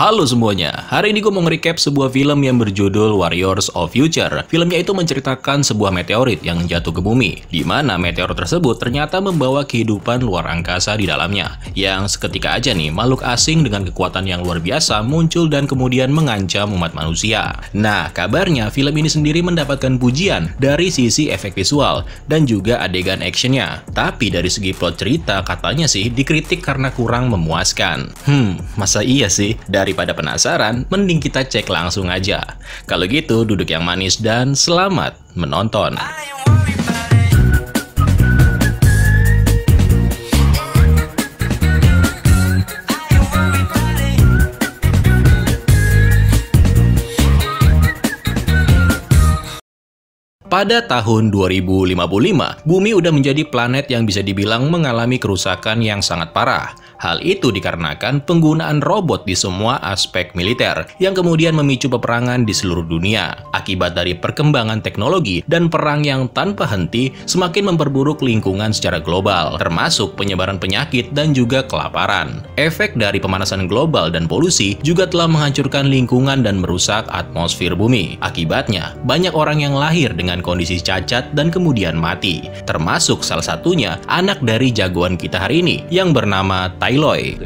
Halo semuanya, hari ini gue mau nge-recap sebuah film yang berjudul Warriors of Future. Filmnya itu menceritakan sebuah meteorit yang jatuh ke bumi, di mana meteor tersebut ternyata membawa kehidupan luar angkasa di dalamnya. Yang seketika aja nih, makhluk asing dengan kekuatan yang luar biasa muncul dan kemudian mengancam umat manusia. Nah, kabarnya film ini sendiri mendapatkan pujian dari sisi efek visual dan juga adegan actionnya. Tapi dari segi plot cerita, katanya sih dikritik karena kurang memuaskan. Masa iya sih? Daripada penasaran, mending kita cek langsung aja. Kalau gitu, duduk yang manis dan selamat menonton. Pada tahun 2055, bumi udah menjadi planet yang bisa dibilang mengalami kerusakan yang sangat parah. Hal itu dikarenakan penggunaan robot di semua aspek militer, yang kemudian memicu peperangan di seluruh dunia. Akibat dari perkembangan teknologi dan perang yang tanpa henti, semakin memperburuk lingkungan secara global, termasuk penyebaran penyakit dan juga kelaparan. Efek dari pemanasan global dan polusi juga telah menghancurkan lingkungan dan merusak atmosfer bumi. Akibatnya, banyak orang yang lahir dengan kondisi cacat dan kemudian mati, termasuk salah satunya anak dari jagoan kita hari ini yang bernama Tai Loi.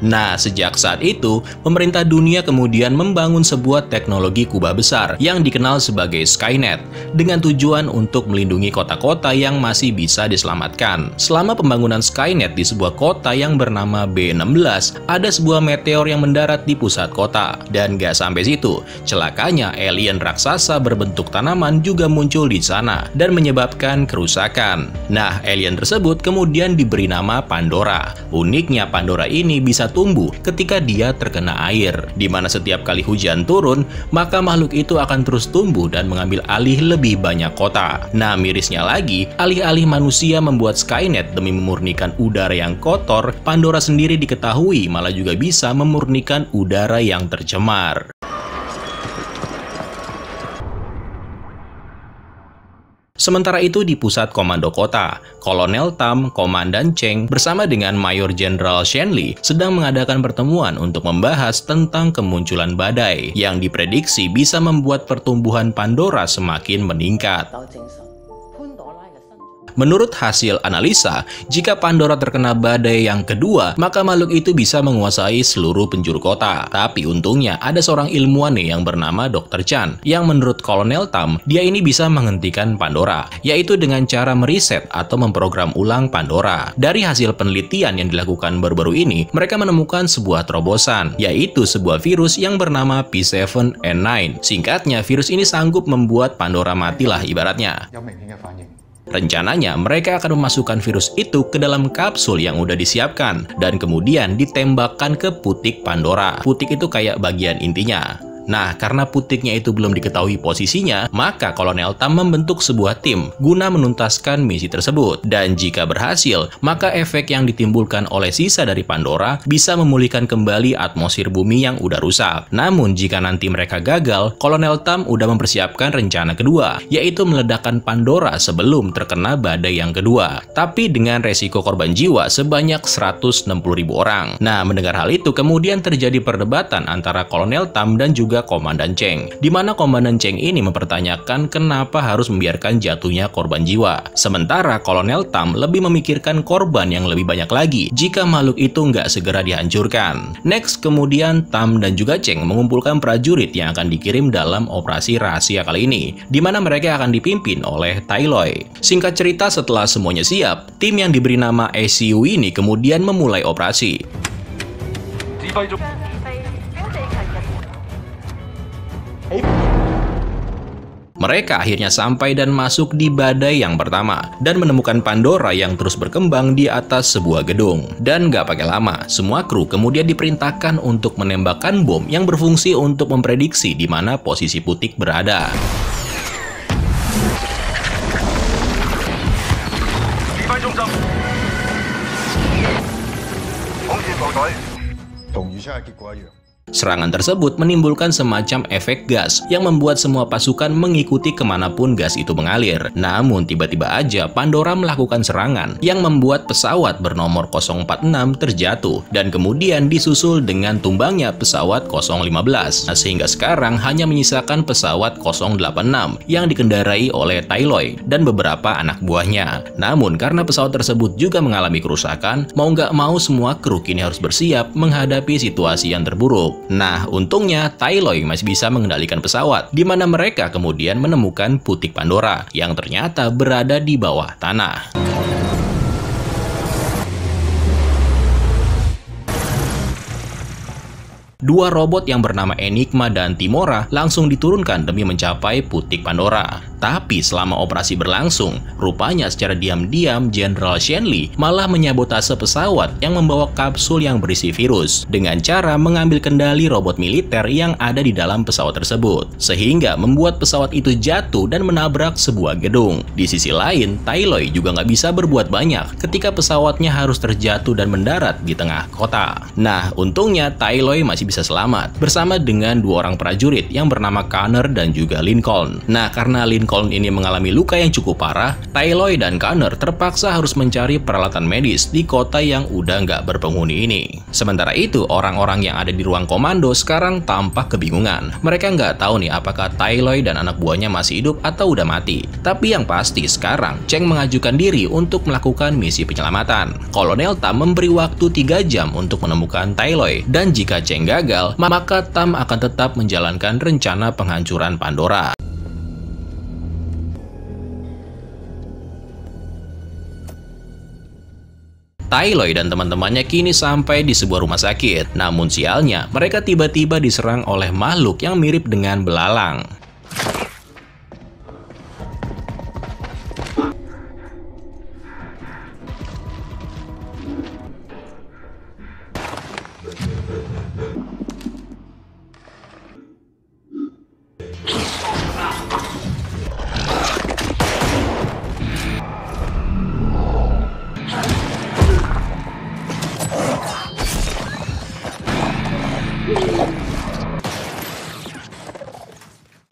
Nah, sejak saat itu, pemerintah dunia kemudian membangun sebuah teknologi kubah besar yang dikenal sebagai Skynet, dengan tujuan untuk melindungi kota-kota yang masih bisa diselamatkan. Selama pembangunan Skynet di sebuah kota yang bernama B16, ada sebuah meteor yang mendarat di pusat kota. Dan gak sampai situ, celakanya alien raksasa berbentuk tanaman juga muncul di sana dan menyebabkan kerusakan. Nah, alien tersebut kemudian diberi nama Pandora. Uniknya, Pandora ini bisa tumbuh ketika dia terkena air, di mana setiap kali hujan turun, maka makhluk itu akan terus tumbuh dan mengambil alih lebih banyak kota. Nah, mirisnya lagi, alih-alih manusia membuat Skynet demi memurnikan udara yang kotor, Pandora sendiri diketahui malah juga bisa memurnikan udara yang tercemar. Sementara itu di pusat komando kota, Kolonel Tam, Komandan Cheng, bersama dengan Mayor Jenderal Shen Li sedang mengadakan pertemuan untuk membahas tentang kemunculan badai yang diprediksi bisa membuat pertumbuhan Pandora semakin meningkat. Menurut hasil analisa, jika Pandora terkena badai yang kedua, maka makhluk itu bisa menguasai seluruh penjuru kota. Tapi untungnya ada seorang ilmuwan nih yang bernama Dr. Chan, yang menurut Kolonel Tam, dia ini bisa menghentikan Pandora, yaitu dengan cara meriset atau memprogram ulang Pandora. Dari hasil penelitian yang dilakukan baru-baru ini, mereka menemukan sebuah terobosan, yaitu sebuah virus yang bernama P7N9. Singkatnya, virus ini sanggup membuat Pandora matilah ibaratnya. Rencananya, mereka akan memasukkan virus itu ke dalam kapsul yang udah disiapkan, dan kemudian ditembakkan ke putik Pandora. Putik itu kayak bagian intinya. Nah, karena putiknya itu belum diketahui posisinya, maka Kolonel Tam membentuk sebuah tim guna menuntaskan misi tersebut. Dan jika berhasil, maka efek yang ditimbulkan oleh sisa dari Pandora bisa memulihkan kembali atmosfer bumi yang udah rusak. Namun, jika nanti mereka gagal, Kolonel Tam udah mempersiapkan rencana kedua, yaitu meledakkan Pandora sebelum terkena badai yang kedua. Tapi dengan resiko korban jiwa sebanyak 160.000 orang. Nah, mendengar hal itu, kemudian terjadi perdebatan antara Kolonel Tam dan juga Komandan Cheng, di mana Komandan Cheng ini mempertanyakan kenapa harus membiarkan jatuhnya korban jiwa. Sementara Kolonel Tam lebih memikirkan korban yang lebih banyak lagi jika makhluk itu nggak segera dihancurkan. Next, kemudian Tam dan juga Cheng mengumpulkan prajurit yang akan dikirim dalam operasi rahasia kali ini, di mana mereka akan dipimpin oleh Tai Loi. Singkat cerita, setelah semuanya siap, tim yang diberi nama ACU ini kemudian memulai operasi. Mereka akhirnya sampai dan masuk di badai yang pertama dan menemukan Pandora yang terus berkembang di atas sebuah gedung. Dan gak pakai lama, semua kru kemudian diperintahkan untuk menembakkan bom yang berfungsi untuk memprediksi di mana posisi putik berada. Serangan tersebut menimbulkan semacam efek gas yang membuat semua pasukan mengikuti kemanapun gas itu mengalir. Namun tiba-tiba aja Pandora melakukan serangan yang membuat pesawat bernomor 046 terjatuh dan kemudian disusul dengan tumbangnya pesawat 015. Sehingga sekarang hanya menyisakan pesawat 086 yang dikendarai oleh Tailoy dan beberapa anak buahnya. Namun karena pesawat tersebut juga mengalami kerusakan, mau nggak mau semua kru kini harus bersiap menghadapi situasi yang terburuk. Nah, untungnya Tailoy masih bisa mengendalikan pesawat, di mana mereka kemudian menemukan putik Pandora yang ternyata berada di bawah tanah. Dua robot yang bernama Enigma dan Timora langsung diturunkan demi mencapai putik Pandora. Tapi selama operasi berlangsung, rupanya secara diam-diam Jenderal Shenli malah menyabotase pesawat yang membawa kapsul yang berisi virus dengan cara mengambil kendali robot militer yang ada di dalam pesawat tersebut, sehingga membuat pesawat itu jatuh dan menabrak sebuah gedung. Di sisi lain, Tailoy juga nggak bisa berbuat banyak ketika pesawatnya harus terjatuh dan mendarat di tengah kota. Nah, untungnya Tailoy masih bisa selamat bersama dengan dua orang prajurit yang bernama Connor dan juga Lincoln. Nah, karena Lincoln ini mengalami luka yang cukup parah, Tailoy dan Connor terpaksa harus mencari peralatan medis di kota yang udah nggak berpenghuni ini. Sementara itu, orang-orang yang ada di ruang komando sekarang tampak kebingungan. Mereka nggak tahu nih apakah Tailoy dan anak buahnya masih hidup atau udah mati. Tapi yang pasti sekarang Cheng mengajukan diri untuk melakukan misi penyelamatan. Kolonel Tam memberi waktu 3 jam untuk menemukan Tailoy, dan jika Cheng gagal, maka Tam akan tetap menjalankan rencana penghancuran Pandora. Tailoy dan teman-temannya kini sampai di sebuah rumah sakit. Namun sialnya, mereka tiba-tiba diserang oleh makhluk yang mirip dengan belalang.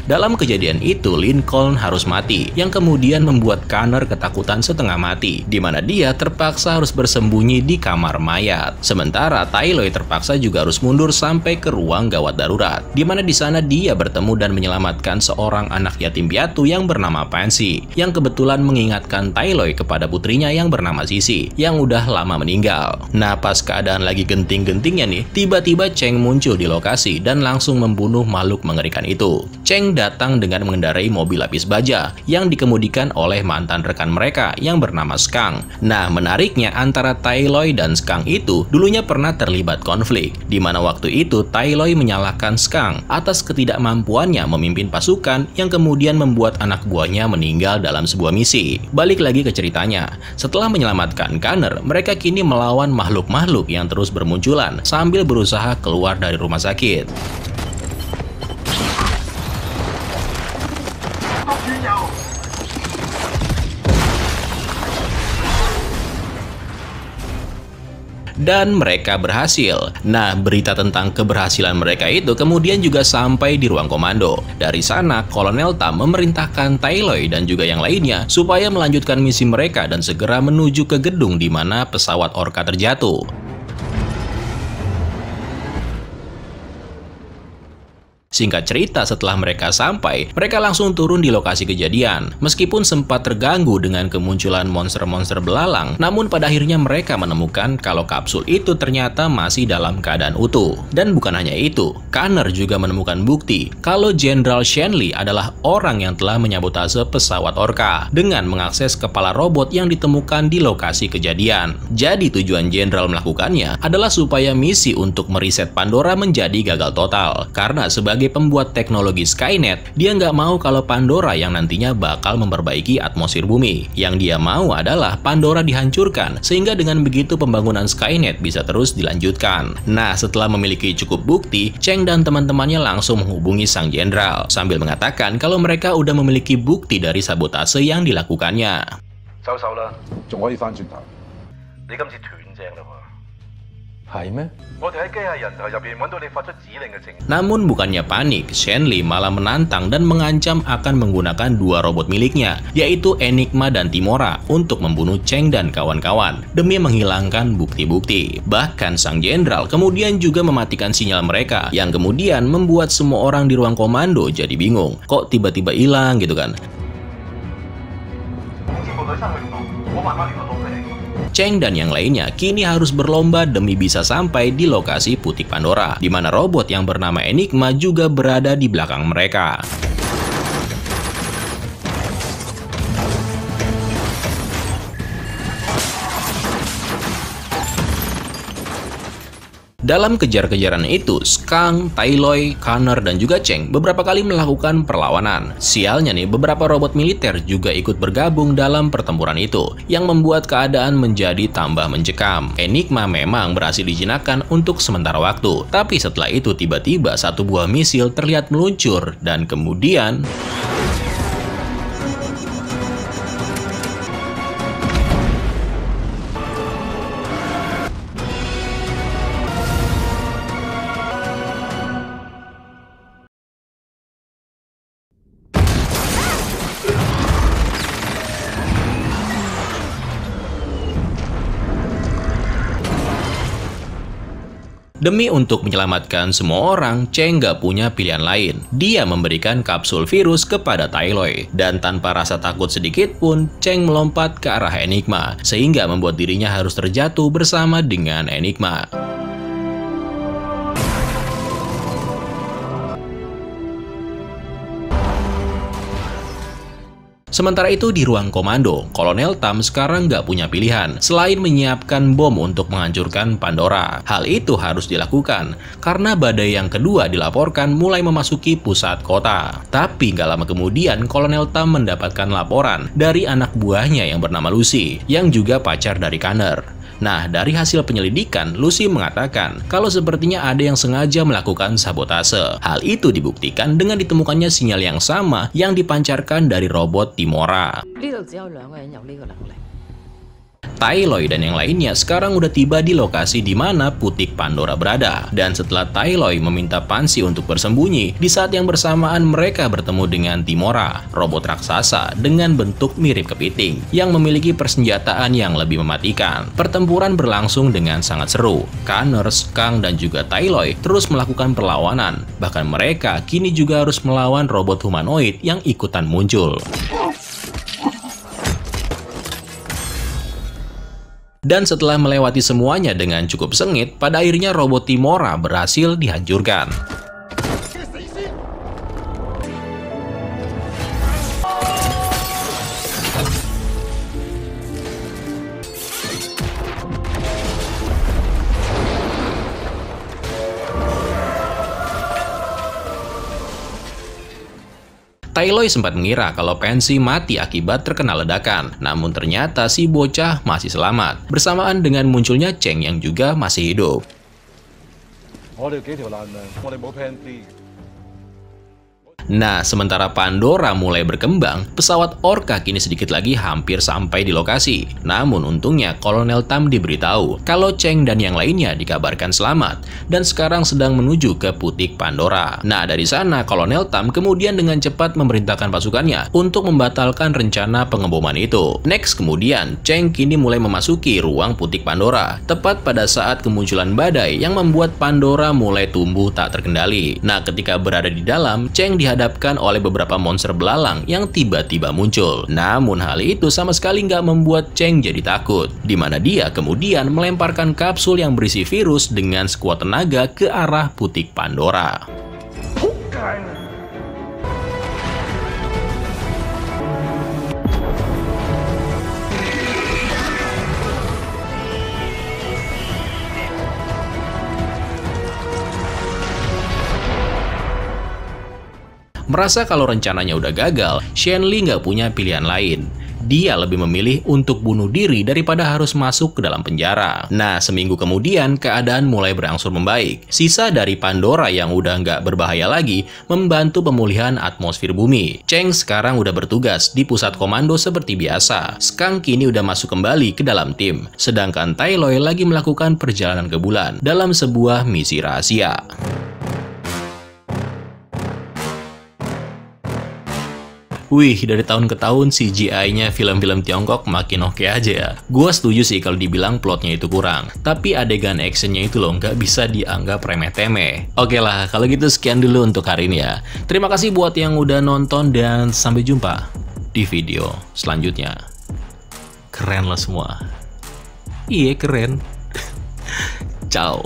Dalam kejadian itu, Lincoln harus mati, yang kemudian membuat Connor ketakutan setengah mati, di mana dia terpaksa harus bersembunyi di kamar mayat. Sementara Tailoy terpaksa juga harus mundur sampai ke ruang gawat darurat, di mana di sana dia bertemu dan menyelamatkan seorang anak yatim piatu yang bernama Pansy, yang kebetulan mengingatkan Tailoy kepada putrinya yang bernama Sisi, yang udah lama meninggal. Nah, pas keadaan lagi genting-gentingnya nih, tiba-tiba Cheng muncul di lokasi dan langsung membunuh makhluk mengerikan itu. Cheng datang dengan mengendarai mobil lapis baja yang dikemudikan oleh mantan rekan mereka yang bernama Skang. Nah, menariknya antara Tailoy dan Skang itu dulunya pernah terlibat konflik, di mana waktu itu Tailoy menyalahkan Skang atas ketidakmampuannya memimpin pasukan yang kemudian membuat anak buahnya meninggal dalam sebuah misi. Balik lagi ke ceritanya, setelah menyelamatkan Connor, mereka kini melawan makhluk-makhluk yang terus bermunculan sambil berusaha keluar dari rumah sakit. Dan mereka berhasil. Nah, berita tentang keberhasilan mereka itu kemudian juga sampai di ruang komando. Dari sana, Kolonel Tam memerintahkan Tailoy dan juga yang lainnya supaya melanjutkan misi mereka dan segera menuju ke gedung di mana pesawat Orca terjatuh. Singkat cerita, setelah mereka sampai, mereka langsung turun di lokasi kejadian. Meskipun sempat terganggu dengan kemunculan monster-monster belalang, namun pada akhirnya mereka menemukan kalau kapsul itu ternyata masih dalam keadaan utuh. Dan bukan hanya itu, Connor juga menemukan bukti kalau Jenderal Shenli adalah orang yang telah menyabotase pesawat Orca dengan mengakses kepala robot yang ditemukan di lokasi kejadian. Jadi tujuan Jenderal melakukannya adalah supaya misi untuk meriset Pandora menjadi gagal total. Karena sebagai pembuat teknologi Skynet, dia nggak mau kalau Pandora yang nantinya bakal memperbaiki atmosfer bumi. Yang dia mau adalah Pandora dihancurkan, sehingga dengan begitu pembangunan Skynet bisa terus dilanjutkan. Nah, setelah memiliki cukup bukti, Cheng dan teman-temannya langsung menghubungi sang jenderal, sambil mengatakan kalau mereka udah memiliki bukti dari sabotase yang dilakukannya. 係咩？ Namun bukannya panik, Shenli malah menantang dan mengancam akan menggunakan dua robot miliknya, yaitu Enigma dan Timora, untuk membunuh Cheng dan kawan-kawan, demi menghilangkan bukti-bukti. Bahkan sang jenderal kemudian juga mematikan sinyal mereka, yang kemudian membuat semua orang di ruang komando jadi bingung. Kok tiba-tiba hilang gitu kan? Cheng dan yang lainnya kini harus berlomba demi bisa sampai di lokasi Putik Pandora, di mana robot yang bernama Enigma juga berada di belakang mereka. Dalam kejar-kejaran itu, Skang, Tailoi, Connor, dan juga Cheng beberapa kali melakukan perlawanan. Sialnya nih, beberapa robot militer juga ikut bergabung dalam pertempuran itu, yang membuat keadaan menjadi tambah mencekam. Enigma memang berhasil dijinakkan untuk sementara waktu, tapi setelah itu tiba-tiba satu buah misil terlihat meluncur, dan kemudian demi untuk menyelamatkan semua orang, Cheng nggak punya pilihan lain. Dia memberikan kapsul virus kepada Tailoi. Dan tanpa rasa takut sedikit pun, Cheng melompat ke arah Enigma, sehingga membuat dirinya harus terjatuh bersama dengan Enigma. Sementara itu di ruang komando, Kolonel Tam sekarang nggak punya pilihan selain menyiapkan bom untuk menghancurkan Pandora. Hal itu harus dilakukan karena badai yang kedua dilaporkan mulai memasuki pusat kota. Tapi nggak lama kemudian, Kolonel Tam mendapatkan laporan dari anak buahnya yang bernama Lucy, yang juga pacar dari Connor. Nah, dari hasil penyelidikan, Lucy mengatakan kalau sepertinya ada yang sengaja melakukan sabotase. Hal itu dibuktikan dengan ditemukannya sinyal yang sama yang dipancarkan dari robot Timora. Tailoi dan yang lainnya sekarang udah tiba di lokasi di mana Putik Pandora berada. Dan setelah Tailoi meminta Pansy untuk bersembunyi, di saat yang bersamaan mereka bertemu dengan Timora, robot raksasa dengan bentuk mirip kepiting, yang memiliki persenjataan yang lebih mematikan. Pertempuran berlangsung dengan sangat seru. Connor, Skang, dan juga Tailoi terus melakukan perlawanan. Bahkan mereka kini juga harus melawan robot humanoid yang ikutan muncul. Dan setelah melewati semuanya dengan cukup sengit, pada akhirnya robot Timora berhasil dihancurkan. Tailoi sempat mengira kalau Pansy mati akibat terkena ledakan, namun ternyata si bocah masih selamat, bersamaan dengan munculnya Cheng yang juga masih hidup. Nah, sementara Pandora mulai berkembang, pesawat Orca kini sedikit lagi hampir sampai di lokasi. Namun untungnya Kolonel Tam diberitahu kalau Cheng dan yang lainnya dikabarkan selamat dan sekarang sedang menuju ke Putik Pandora. Nah, dari sana Kolonel Tam kemudian dengan cepat memerintahkan pasukannya untuk membatalkan rencana pengeboman itu. Next kemudian, Cheng kini mulai memasuki ruang Putik Pandora, tepat pada saat kemunculan badai yang membuat Pandora mulai tumbuh tak terkendali. Nah, ketika berada di dalam, Cheng dihadapkan oleh beberapa monster belalang yang tiba-tiba muncul. Namun hal itu sama sekali nggak membuat Cheng jadi takut, di mana dia kemudian melemparkan kapsul yang berisi virus dengan sekuat tenaga ke arah Putik Pandora. Merasa kalau rencananya udah gagal, Shenli nggak punya pilihan lain. dia lebih memilih untuk bunuh diri daripada harus masuk ke dalam penjara. Nah, seminggu kemudian keadaan mulai berangsur membaik. Sisa dari Pandora yang udah nggak berbahaya lagi membantu pemulihan atmosfer bumi. Cheng sekarang udah bertugas di pusat komando seperti biasa. Skang kini udah masuk kembali ke dalam tim. Sedangkan Tai Loi lagi melakukan perjalanan ke bulan dalam sebuah misi rahasia. Wih, dari tahun ke tahun CGI-nya film-film Tiongkok makin oke aja ya. Gua setuju sih kalau dibilang plotnya itu kurang. Tapi adegan actionnya itu loh nggak bisa dianggap remeh-temeh. Oke lah, kalau gitu sekian dulu untuk hari ini ya. Terima kasih buat yang udah nonton dan sampai jumpa di video selanjutnya. Keren lah semua. Iya, keren. Ciao.